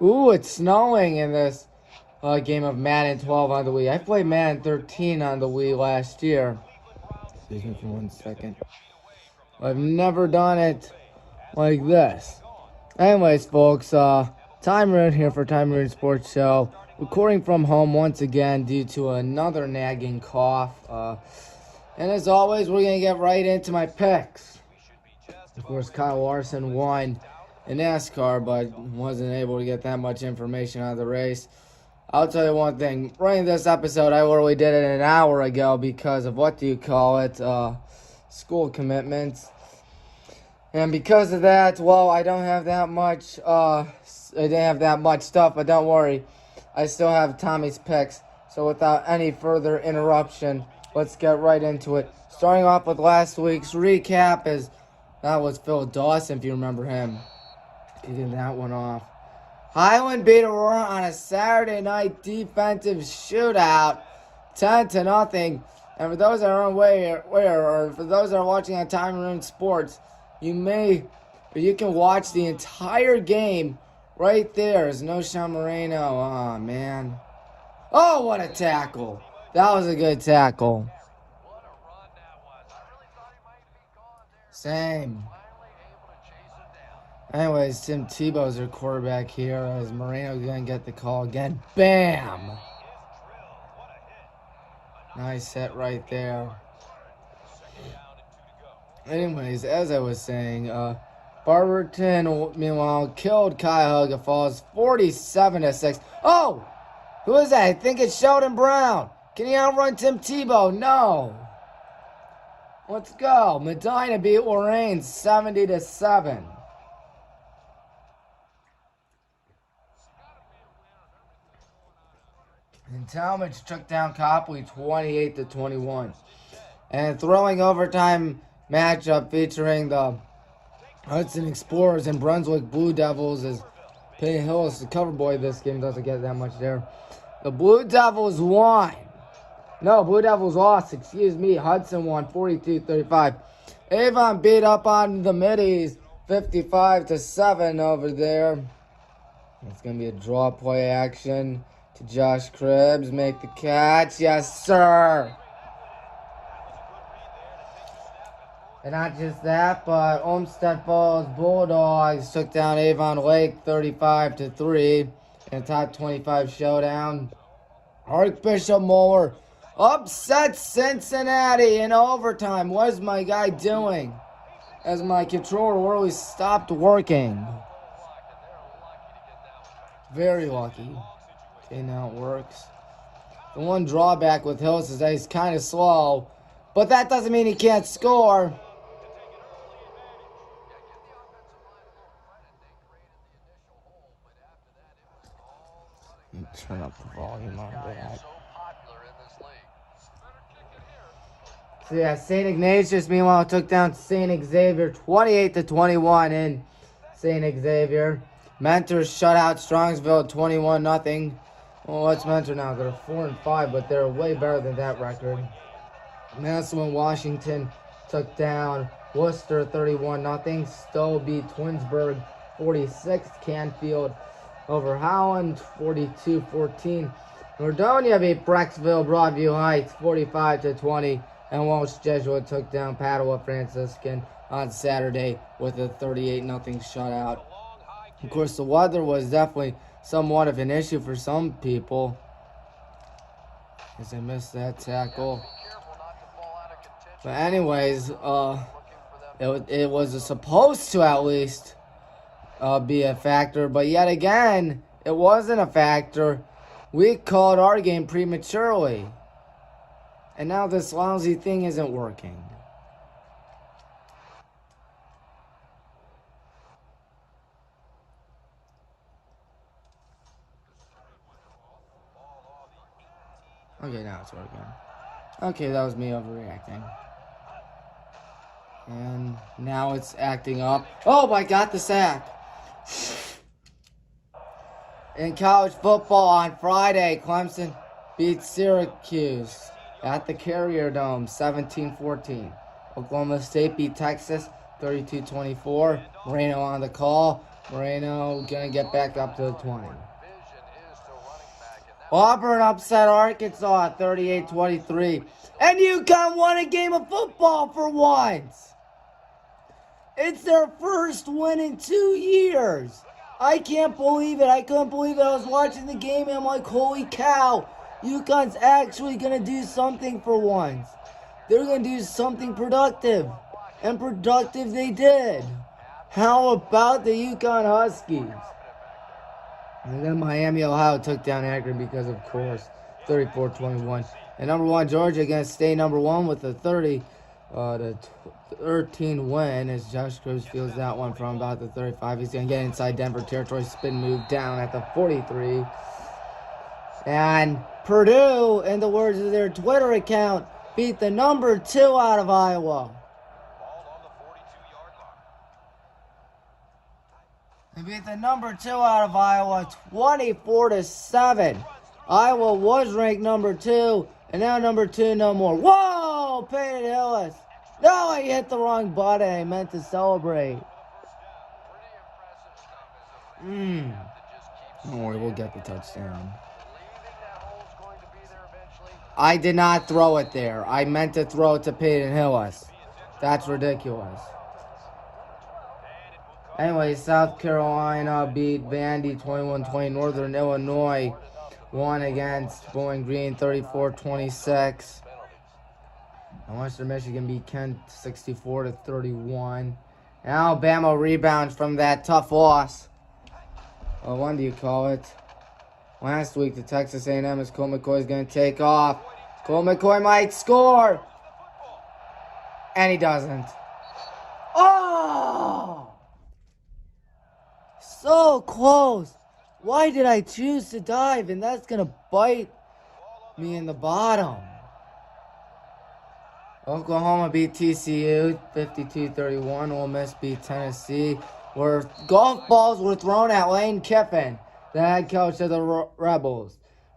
Ooh, it's snowing in this game of Madden 12 on the Wii. I played Madden 13 on the Wii last year. Excuse me for 1 second. I've never done it like this. Anyways, folks, Tommy Maroon here for Tommy Maroon Sports Show. Recording from home once again due to another nagging cough. And as always, we're going to get right into my picks. Of course, Kyle Larson won in NASCAR, but wasn't able to get that much information out of the race. I'll tell you one thing. Running this episode, I literally did it an hour ago because of school commitments. And because of that, well, I don't have that much, I didn't have that much stuff, but don't worry. I still have Tommy's picks. So without any further interruption, let's get right into it. Starting off with last week's recap that was Phil Dawson, if you remember him. Kicking that one off. Highland beat Aurora on a Saturday night defensive shootout, 10-0. And for those that are unaware, or for those that are watching on Tommy Maroon Sports, you can watch the entire game right there. There's no Sean Moreno. Oh, man. Oh, what a tackle. That was a good tackle. Same. Anyways, Tim Tebow's their quarterback here as Moreno's going to get the call again. Bam! Nice hit right there. Anyways, as I was saying, Barberton, meanwhile, killed Cuyahoga Falls 47-6. Oh! Who is that? I think it's Sheldon Brown. Can he outrun Tim Tebow? No. Let's go. Medina beat Lorraine 70-7. And Talmadge took down Copley 28-21. And throwing overtime matchup featuring the Hudson Explorers and Brunswick Blue Devils as Penny Hillis, the cover boy of this game, doesn't get that much there. The Blue Devils won. No, Blue Devils lost, excuse me. Hudson won 42-35. Avon beat up on the Middies 55-7 over there. It's going to be a draw play action to Josh Cribbs. Make the catch. Yes, sir. And not just that, but Olmsted Falls Bulldogs took down Avon Lake 35-3 in a top 25 showdown. Archbishop Moeller upset Cincinnati in overtime. What is my guy doing? As my controller really stopped working. Very lucky. Okay, now it works. The one drawback with Hills is that he's kind of slow, but that doesn't mean he can't score. Turn up the volume on that. So yeah, St. Ignatius meanwhile took down St. Xavier 28-21 in St. Xavier. Mentor shut out Strongsville 21-0. Well, what's Mentor now? They're 4-5, but they're way better than that record. Massillon Washington took down Worcester 31-0. Stowe beat Twinsburg 46. Canfield over Howland 42-14. Nordonia beat Brecksville Broadview Heights 45-20. And Welsh Jesuit took down Padua Franciscan on Saturday with a 38-0 shutout. Of course, the weather was definitely somewhat of an issue for some people, as I missed that tackle. But anyways, it was supposed to at least be a factor, but yet again, it wasn't a factor. We called our game prematurely, and now this lousy thing isn't working. Okay, now it's working. Okay, that was me overreacting. And now it's acting up. Oh, I got the sack. In college football on Friday, Clemson beat Syracuse at the Carrier Dome 17-14. Oklahoma State beat Texas 32-24. Moreno on the call. Moreno gonna get back up to the 20. Auburn upset Arkansas 38-23. And UConn won a game of football for once. It's their first win in 2 years. I can't believe it. I couldn't believe it. I was watching the game and I'm like, holy cow. UConn's actually going to do something for once. They're going to do something productive. And productive they did. How about the UConn Huskies? And then Miami, Ohio took down Akron because, of course, 34-21. And number 1, Georgia against state number 1 with a 30-13 win as Josh Cruz fields that one from about the 35. He's going to get inside Denver territory, spin move down at the 43. And Purdue, in the words of their Twitter account, beat the number 2 out of Iowa. They beat the number 2 out of Iowa 24-7. Iowa was ranked number 2, and now number 2 no more. Whoa! Peyton Hillis. No, I hit the wrong button. I meant to celebrate. Don't worry, we'll get the touchdown. I did not throw it there. I meant to throw it to Peyton Hillis. That's ridiculous. Anyway, South Carolina beat Vandy 21-20. Northern Illinois won against Bowling Green 34-26. And Western Michigan beat Kent 64-31. And Alabama rebounds from that tough loss. Well, when do you call it? Last week, the Texas A&M's Colt McCoy is going to take off. Colt McCoy might score. And he doesn't. Oh! So close. Why did I choose to dive? And that's going to bite me in the bottom. Oklahoma beat TCU 52-31. Ole Miss beat Tennessee, where golf balls were thrown at Lane Kiffin, the head coach of the Rebels.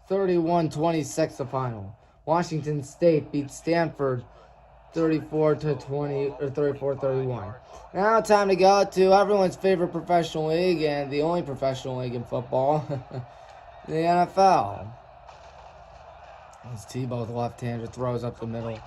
31-26 the final. Washington State beat Stanford 34-20 or 34-31. Now time to go to everyone's favorite professional league and the only professional league in football, the NFL. As Tebow, the left-hander, throws up the middle.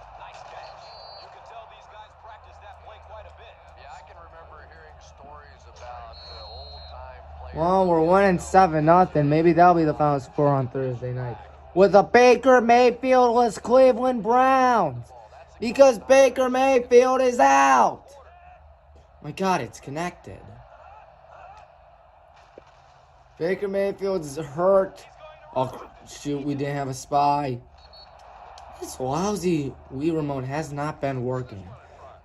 Well, we're winning 7-0. Maybe that'll be the final score on Thursday night. With a Baker Mayfield-less Cleveland Browns. Because Baker Mayfield is out. My God, it's connected. Baker Mayfield's hurt. Oh, shoot, we didn't have a spy. This lousy Wii remote has not been working.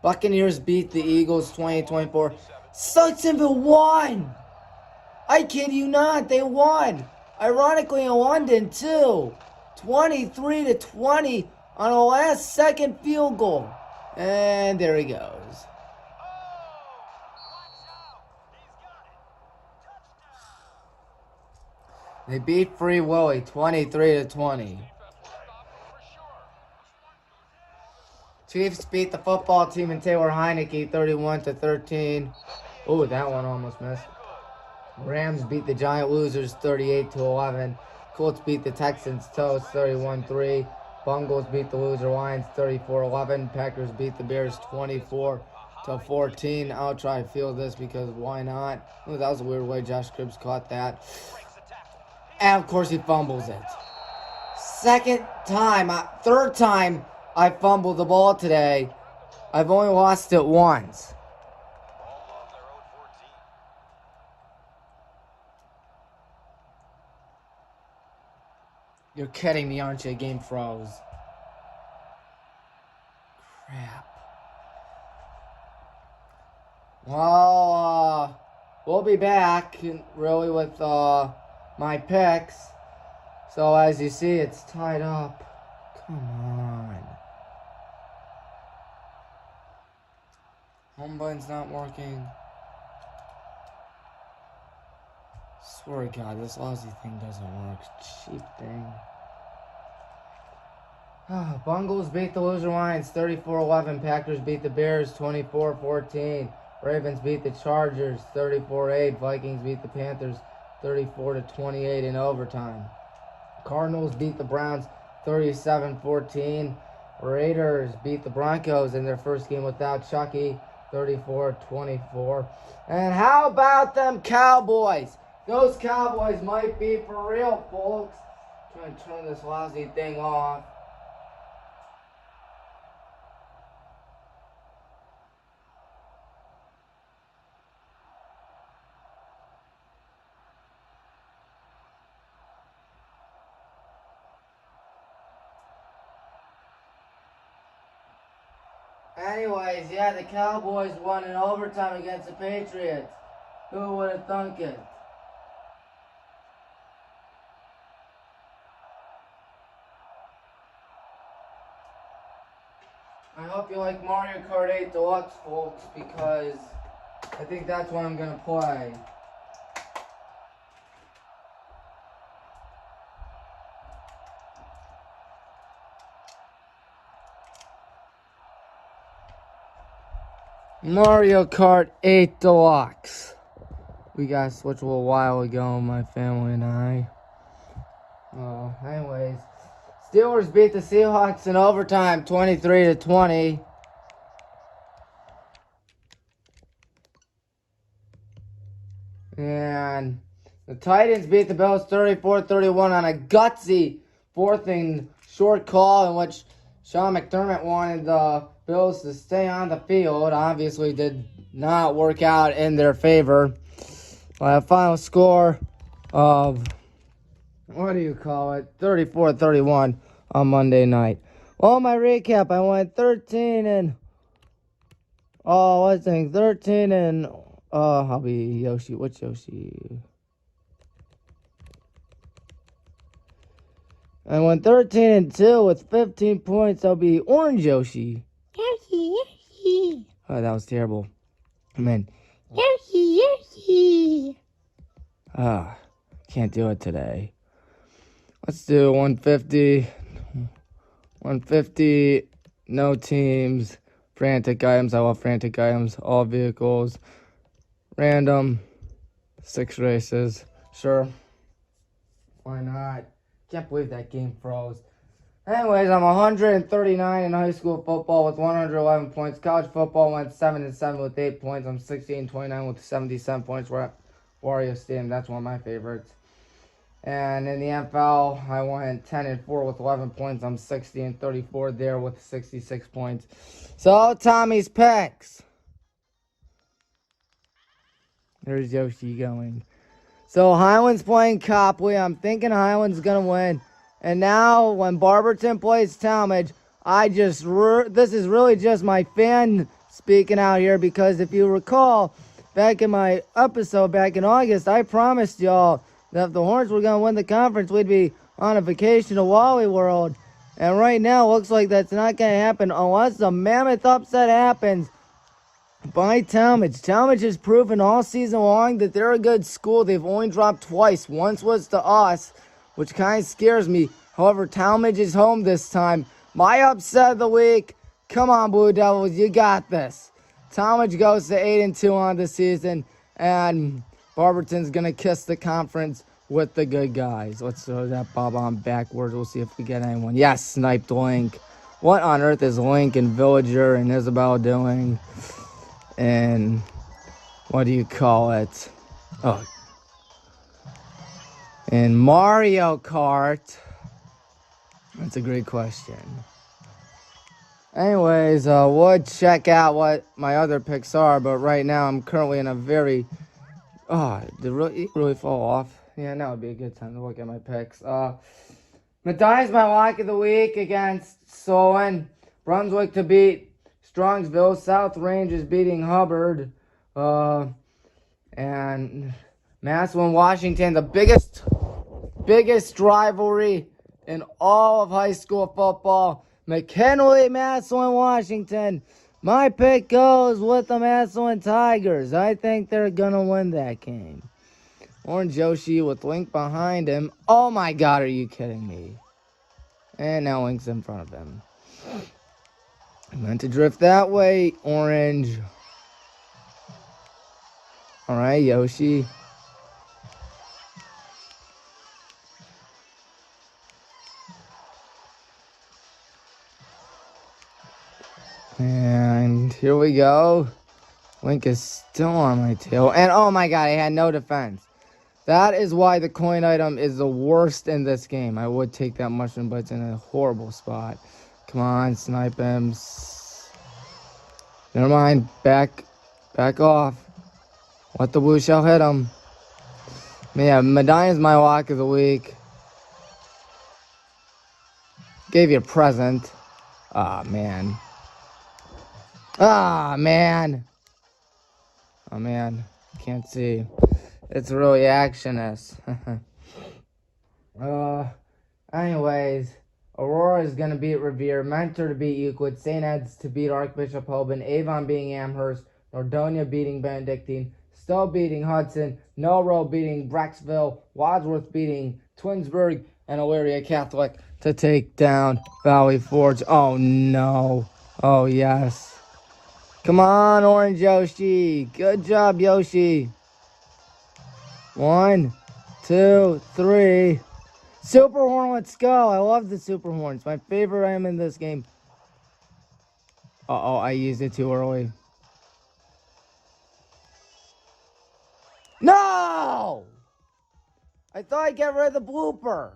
Buccaneers beat the Eagles 28-24. Sucksonville won. I kid you not, they won. Ironically in London, too. 23-20 on a last-second field goal. And there he goes. They beat Free Willy 23-20. Chiefs beat the football team and Taylor Heineke 31-13. Oh, that one almost missed. Rams beat the Giant Losers 38-11. Colts beat the Texans Toast 31-3. Bungles beat the Loser Lions 34-11. Packers beat the Bears 24-14. I'll try to field this because why not? Oh, that was a weird way Josh Cribbs caught that. And of course he fumbles it. Third time I fumbled the ball today. I've only lost it once. You're kidding me, aren't you? Game froze. Crap. Well, we'll be back really with my picks. So as you see, it's tied up. Come on. Home button's not working. Swear to God, this lousy thing doesn't work. Cheap thing. Bungles beat the Loser Lions 34-11. Packers beat the Bears 24-14. Ravens beat the Chargers 34-8. Vikings beat the Panthers 34-28 in overtime. Cardinals beat the Browns 37-14. Raiders beat the Broncos in their first game without Chucky 34-24. And how about them Cowboys? Those Cowboys might be for real, folks. Trying to turn this lousy thing off. Anyways, yeah, the Cowboys won in overtime against the Patriots. Who would have thunk it? I hope you like Mario Kart 8 Deluxe, folks, because I think that's what I'm going to play. Mario Kart 8 Deluxe. We got switched a little while ago, my family and I. Anyways, Steelers beat the Seahawks in overtime, 23-20. And the Titans beat the Bills 34-31 on a gutsy fourth and short call in which Sean McDermott wanted the Bills to stay on the field. Obviously did not work out in their favor. By a final score of, 34-31 on Monday night. Well, my recap, I went 13 and, I'll be Yoshi. What's Yoshi? I went 13-2 with 15 points. I'll be Orange Yoshi. Yoshi. Oh, that was terrible. Man. Yoshi. Can't do it today. Let's do 150. 150, no teams, frantic items. I love frantic items. All vehicles. Random. 6 races. Sure. Why not? Can't believe that game froze. Anyways, I'm 139 in high school football with 111 points. College football went 7-7 with 8 points. I'm 16-29 with 77 points. We're at Wario Stadium. That's one of my favorites. And in the NFL, I went 10-4 with 11 points. I'm 60-34 there with 66 points. So, Tommy's picks. There's Yoshi going. So, Highland's playing Copley. I'm thinking Highland's going to win. And now, when Barberton plays Talmadge, this is really just my fan speaking out here, because if you recall, back in my episode back in August, I promised y'all that if the Horns were going to win the conference, we'd be on a vacation to Wally World. And right now, it looks like that's not going to happen unless the mammoth upset happens by Talmadge. Talmadge has proven all season long that they're a good school. They've only dropped twice. Once was to us, which kind of scares me. However, Talmadge is home this time. My upset of the week, come on, Blue Devils, you got this. Talmadge goes to 8-2 on the season, and Barberton's going to kiss the conference with the good guys. Let's throw that bob on backwards. We'll see if we get anyone. Yes, sniped Link. What on earth is Link and Villager and Isabel doing? And what do you call it? Oh. In Mario Kart. That's a great question. Anyways, we'll check out what my other picks are, but right now I'm currently in a very... did it really fall off? Yeah, now would be a good time to look at my picks. Medina's my lock of the week against Solon. Brunswick to beat Strongsville. South Range is beating Hubbard. And Massillon, Washington, the biggest rivalry in all of high school football. McKinley, Massillon, Washington. My pick goes with the Massillon Tigers. I think they're going to win that game. Orange Yoshi with Link behind him. Oh my God, are you kidding me? And now Link's in front of him. I meant to drift that way, Orange. All right, Yoshi. And here we go. Link is still on my tail. And oh my god, I had no defense. That is why the coin item is the worst in this game. I would take that mushroom, but it's in a horrible spot. Come on, snipe him. Never mind. Back off. Let the blue shell hit him. Yeah, Medina's my lock of the week. Gave you a present. Ah, man. Ah, man. Oh, man. Can't see. It's really actionist. Anyways, Aurora is going to beat Revere, Mentor to beat Euclid, St. Ed's to beat Archbishop Holben, Avon beating Amherst, Nordonia beating Benedictine, Stowe beating Hudson, Norrow beating Brecksville, Wadsworth beating Twinsburg, and Elyria Catholic to take down Valley Forge. Oh, no. Oh, yes. Come on, Orange Yoshi. Good job, Yoshi. 1, 2, 3. Super Horn, let's go. I love the Super Horn. It's my favorite item in this game. Uh-oh, I used it too early. No! I thought I'd get rid of the blooper.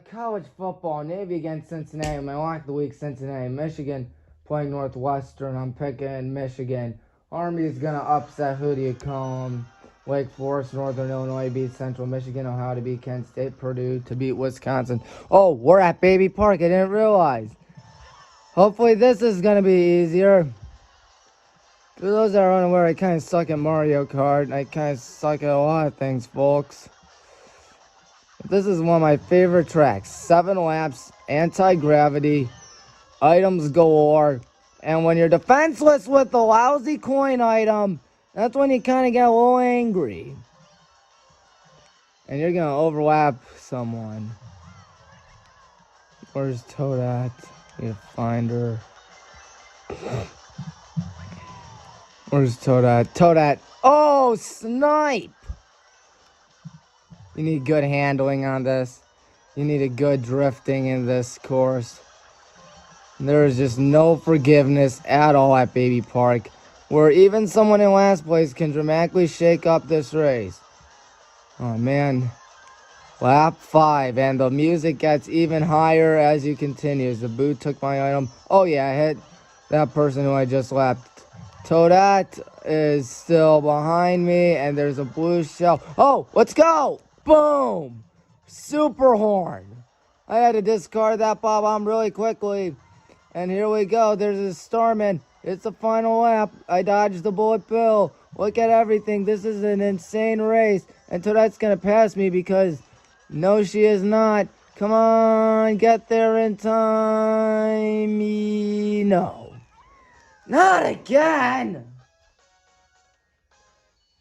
College football, Navy against Cincinnati. My lock of the week, Cincinnati. Michigan playing Northwestern. I'm picking Michigan. Army is going to upset, who do you call them? Wake Forest, Northern Illinois beat Central Michigan. Ohio to beat Kent State. Purdue to beat Wisconsin. Oh, we're at Baby Park. I didn't realize. Hopefully this is going to be easier. For those that are unaware, I kind of suck at Mario Kart. I kind of suck at a lot of things, folks. This is one of my favorite tracks. 7 laps, anti-gravity, items galore. And when you're defenseless with the lousy coin item, that's when you kind of get a little angry. And you're going to overlap someone. Where's Toad at? You find her. Where's Toad at? Toad at. Oh, snipe! You need good handling on this. You need a good drifting in this course. There is just no forgiveness at all at Baby Park, where even someone in last place can dramatically shake up this race. Oh, man. Lap 5, and the music gets even higher as you continue. The boot took my item. Oh, yeah, I hit that person who I just lapped. Toadette is still behind me, and there's a blue shell. Oh, let's go! Boom! Super Horn. I had to discard that bomb really quickly. And here we go. There's a Starman. It's the final lap. I dodged the bullet bill. Look at everything. This is an insane race. And Toadette's going to pass me because no, she is not. Come on. Get there in time. No. Not again.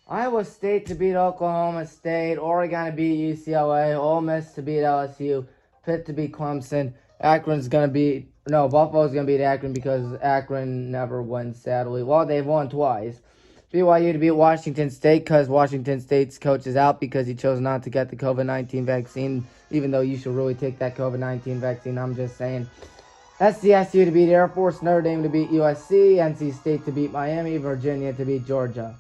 Iowa State to beat Oklahoma State, Oregon to beat UCLA, Ole Miss to beat LSU, Pitt to beat Clemson, Buffalo's going to beat Akron because Akron never wins, sadly. Well, they've won twice. BYU to beat Washington State because Washington State's coach is out because he chose not to get the COVID-19 vaccine, even though you should really take that COVID-19 vaccine, I'm just saying. SDSU to beat Air Force, Notre Dame to beat USC, NC State to beat Miami, Virginia to beat Georgia.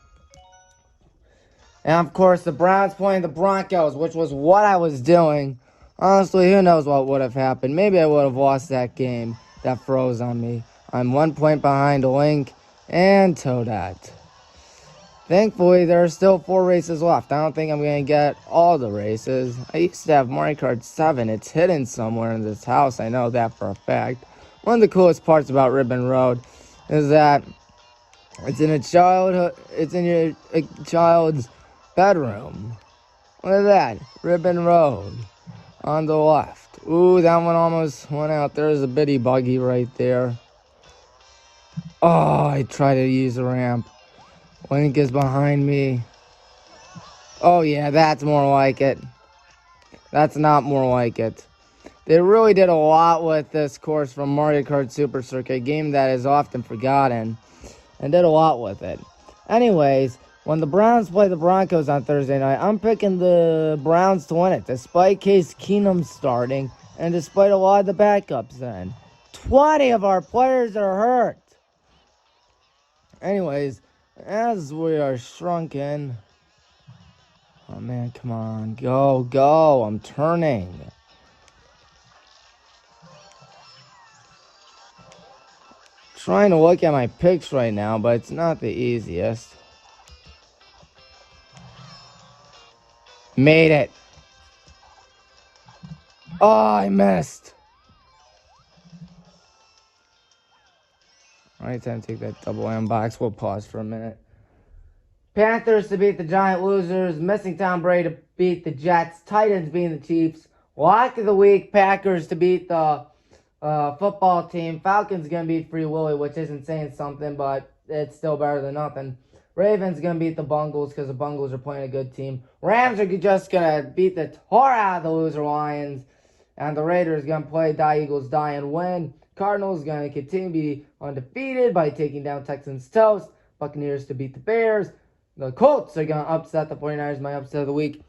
And, of course, the Browns playing the Broncos, which was what I was doing. Honestly, who knows what would have happened. Maybe I would have lost that game that froze on me. I'm 1 point behind Link and Toadette. Thankfully, there are still 4 races left. I don't think I'm going to get all the races. I used to have Mario Kart 7. It's hidden somewhere in this house. I know that for a fact. One of the coolest parts about Ribbon Road is that it's in your child's bedroom. Look at that. Ribbon Road on the left. Ooh, that one almost went out. There's a bitty buggy right there. Oh, I tried to use a ramp. Link is behind me. Oh, yeah, that's more like it. That's not more like it. They really did a lot with this course from Mario Kart Super Circuit, a game that is often forgotten. and did a lot with it. Anyways, when the Browns play the Broncos on Thursday night, I'm picking the Browns to win it, despite Case Keenum starting and despite a lot of the backups then. 20 of our players are hurt. Anyways, as we are shrunken... Oh, man, come on. Go. I'm turning. Trying to look at my picks right now, but it's not the easiest. Made it. Oh, I missed. All right, time to take that double M box. We'll pause for a minute. Panthers to beat the Giant Losers. Missing Tom Brady to beat the Jets. Titans beating the Chiefs. Lock of the week. Packers to beat the football team. Falcons going to beat Free Willy, which isn't saying something, but it's still better than nothing. Ravens going to beat the Bungles because the Bungles are playing a good team. Rams are just going to beat the tar out of the loser Lions. And the Raiders going to play Die Eagles Die and win. Cardinals going to continue to be undefeated by taking down Texans toast. Buccaneers to beat the Bears. The Colts are going to upset the 49ers, my upset of the week.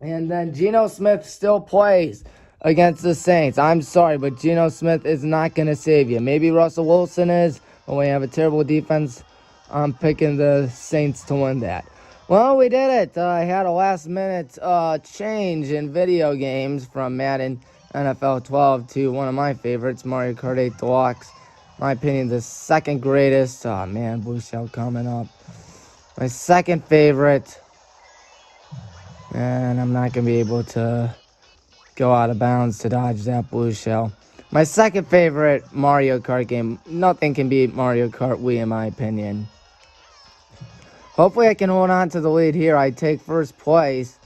And then Geno Smith still plays against the Saints. I'm sorry, but Geno Smith is not going to save you. Maybe Russell Wilson is, but when you have a terrible defense, I'm picking the Saints to win that. Well, we did it. I had a last-minute change in video games from Madden NFL 12 to one of my favorites, Mario Kart 8 Deluxe. In my opinion, the second greatest. Oh, man, Blue Shell coming up. My second favorite. And I'm not going to be able to go out of bounds to dodge that Blue Shell. My second favorite Mario Kart game. Nothing can beat Mario Kart Wii, in my opinion. Hopefully I can hold on to the lead here. I take first place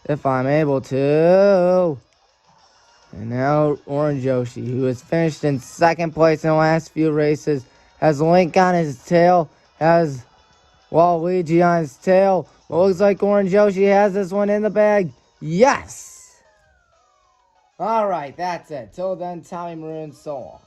if I'm able to. And now Orange Yoshi, who has finished in second place in the last few races, has Link on his tail, has Waluigi on his tail. It looks like Orange Yoshi has this one in the bag. Yes! Alright, that's it. Till then, Tommy Maroon, so long.